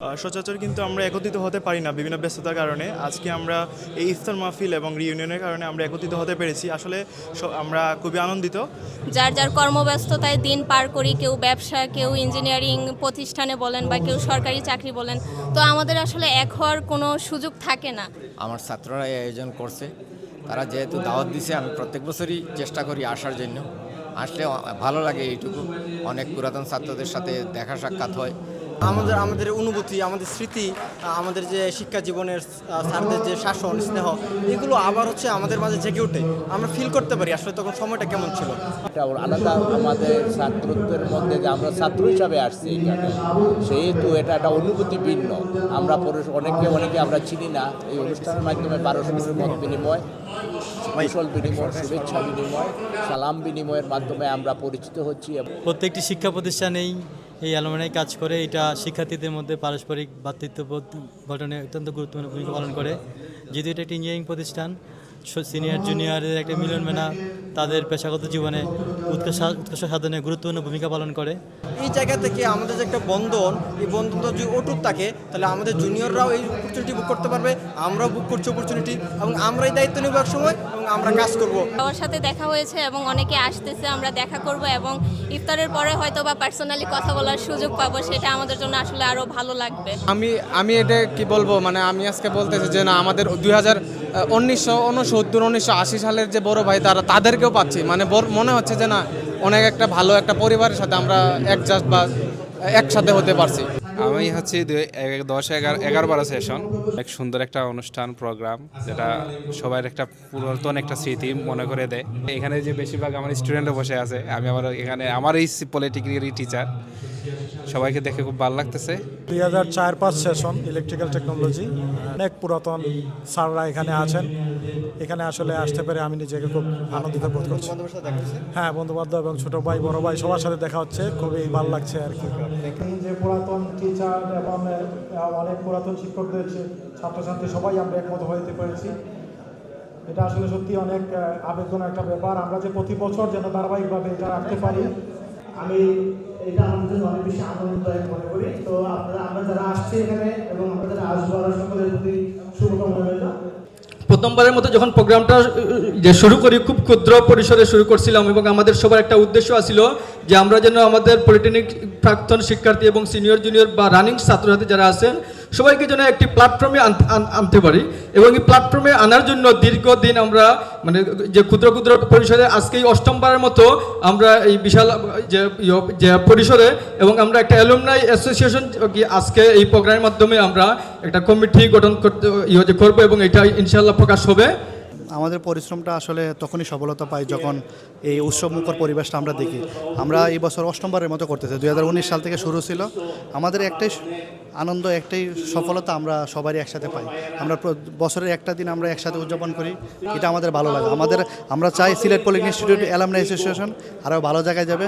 সচরাচর কিন্তু আমরা একত্রিত হতে পারি না বিভিন্ন ব্যস্ততার কারণে। আজকে আমরা এই ইফতার মাহফিল এবং রিইউনিয়নের কারণে আমরা একত্রিত হতে পেরেছি। আসলে আমরা খুবই আনন্দিত। যার যার কর্মব্যস্ততায় দিন পার করি, কেউ ব্যবসা, কেউ ইঞ্জিনিয়ারিং প্রতিষ্ঠানে বলেন বা কেউ সরকারি চাকরি বলেন, তো আমাদের আসলে এক হওয়ার কোনো সুযোগ থাকে না। আমার ছাত্ররা এই আয়োজন করছে, তারা যেহেতু দাওয়াত দিছে, আমি প্রত্যেক বছরই চেষ্টা করি আসার জন্য। আসলে ভালো লাগে এইটুকু, অনেক পুরাতন ছাত্রদের সাথে দেখা সাক্ষাৎ হয়। আমাদের অনুভূতি, আমাদের স্মৃতি, আমাদের যে শিক্ষা জীবনের স্যারদের যে শাসন স্নেহ, এগুলো আবার আমাদের মাঝে জেগে ওঠে। আমরা ফিল করতে পারি আসলে তখন সময়টা কেমন ছিল। এটা আলাদা আমাদের ছাত্রত্বের মধ্যে যে আমরা ছাত্র হিসাবে আসছি এখানে, সেহেতু এটা একটা অনুভূতি ভিন্ন। আমরা অনেকে আমরা চিনি না। এই অনুষ্ঠানের মাধ্যমে পারস্পরিক মত বিনিময়, কৌশল বিনিময়, শুভেচ্ছা বিনিময়, সালাম বিনিময়ের মাধ্যমে আমরা পরিচিত হচ্ছি। প্রত্যেকটি শিক্ষা প্রতিষ্ঠানেই এই অ্যালুমিনাই কাজ করে। এটা শিক্ষার্থীদের মধ্যে পারস্পরিক ভ্রাতৃত্ববোধ গঠনে অত্যন্ত গুরুত্বপূর্ণ ভূমিকা পালন করে। যেহেতু এটা একটি ইঞ্জিনিয়ারিং প্রতিষ্ঠান, সিনিয়র জুনিয়রের একটা মিলন মেলা তাদের পেশাগত জীবনে উৎকর্ষ সাধনে গুরুত্বপূর্ণ ভূমিকা পালন করে। এই জায়গা থেকে আমাদের যে একটা বন্ধন, এই বন্ধনটা যদি অটুট থাকে, তাহলে আমাদের জুনিয়ররাও এই অপরচুনিটি বুক করতে পারবে, আমরাও বুক করছি অপরচুনিটি, এবং আমরাই দায়িত্ব নেব এক সময় এবং আমরা কাজ করব। সবার সাথে দেখা হয়েছে এবং অনেকে আসতেছে, আমরা দেখা করব এবং ইফতারের পরে হয়তো বা পার্সোনালি কথা বলার সুযোগ পাবো। সেটা আমাদের জন্য আসলে আরও ভালো লাগবে। আমি এটা কি বলবো, মানে আমি আজকে বলতেছি যে না, আমাদের 1980 সালের যে বড় ভাই তাদেরকেও পাচ্ছি। মানে মনে হচ্ছে যে না, অনেক একটা ভালো একটা পরিবারের সাথে আমরা অ্যাডজাস্ট বা একসাথে হতে পারছি। আমি হচ্ছে 10-11 সেশন, এক সুন্দর একটা অনুষ্ঠান প্রোগ্রাম, যেটা সবার একটা পুরাতন একটা স্মৃতি মনে করে দেয়। এখানে যে বেশিরভাগ আমার স্টুডেন্টও বসে আছে, আমি আমার এই পলিটেকনিকেরই টিচার, সবাইকে দেখে খুব ভালো লাগতেছে। 2004-05 সেশন ইলেকট্রিক্যাল টেকনোলজি, অনেক পুরাতন স্যাররা এখানে আছেন। এখানে আসলে আসতে পেরে আমি নিজেকে খুব আনন্দিত বোধ করছি। হ্যাঁ, বন্ধুবান্ধব এবং ছোটো ভাই বড় ভাই সবার সাথে দেখা হচ্ছে, খুবই ভালো লাগছে আর কি। যে পুরাতন টিচার এবং অনেক পুরাতন শিক্ষকদের ছাত্রছাত্রী সবাই আমরা একমত হতে পেরেছি। এটা আসলে সত্যি অনেক আবেগঘন একটা ব্যাপার। আমরা যে প্রতি বছর যেন ধারাবাহিকভাবে এটা রাখতে পারি, আমি এটা আমাদের জন্য অনেক বেশি আনন্দদায়ক মনে করি। তো আমরা যারা আসছি এখানে এবং আমরা যারা আসবো, সকলের প্রতি শুভকামনা রইল। প্রথমবারের মতো যখন প্রোগ্রামটা শুরু করি, খুব ক্ষুদ্র পরিসরে শুরু করছিলাম এবং আমাদের সবার একটা উদ্দেশ্য ছিল যে আমরা যেন আমাদের পলিটেকনিক প্রাক্তন শিক্ষার্থী এবং সিনিয়র জুনিয়র বা রানিং ছাত্রছাত্রী যারা আছেন সবাইকে যেন একটি প্ল্যাটফর্মে আনতে পারি। এবং এই প্ল্যাটফর্মে আনার জন্য দীর্ঘদিন আমরা মানে যে ক্ষুদ্র ক্ষুদ্র পরিসরে আজকেই 8মবারের মতো আমরা এই বিশাল যে পরিসরে, এবং আমরা একটা অ্যালুমনাই অ্যাসোসিয়েশন আজকে এই প্রোগ্রামের মাধ্যমে আমরা একটা কমিটি গঠন করবো এবং এটা ইনশাআল্লাহ প্রকাশ হবে। আমাদের পরিশ্রমটা আসলে তখনই সফলতা পাই যখন এই উৎসবমুখর পরিবেশটা আমরা দেখি। আমরা এই বছর 8মবারের মতো করতেছি। 2019 সাল থেকে শুরু ছিল। আমাদের একটাই আনন্দ, একটাই সফলতা আমরা সবারই একসাথে পাই। আমরা বছরের একটা দিন আমরা একসাথে উদযাপন করি, এটা আমাদের ভালো লাগে। আমরা চাই Sylhet polytechnic institute alumni association আরও ভালো জায়গায় যাবে,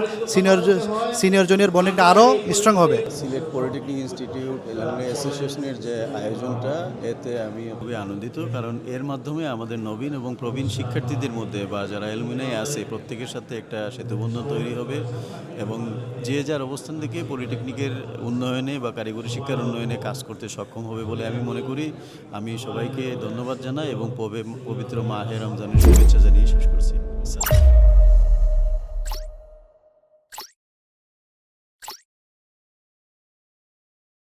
সিনিয়র জুনিয়র বন্ডিংটা আরও স্ট্রং হবে। সিলেট পলিটেকনিক ইনস্টিটিউট অ্যালামনাই অ্যাসোসিয়েশনের যে আয়োজনটা, এতে আমি খুবই আনন্দিত, কারণ এর মাধ্যমে আমাদের নবীন এবং প্রবীণ শিক্ষার্থীদের মধ্যে বা যারা অ্যালুমিনাই আছে প্রত্যেকের সাথে একটা সেতুবন্ধন তৈরি হবে এবং যে যার অবস্থান থেকে পলিটেকনিকের উন্নয়নে বা কারিগরি শিক্ষার উন্নয়নে কাজ করতে সক্ষম হবে বলে আমি মনে করি। আমি সবাইকে ধন্যবাদ জানাই এবং পবিত্র মাহে রমজানের শুভেচ্ছা জানিয়ে শেষ করছি।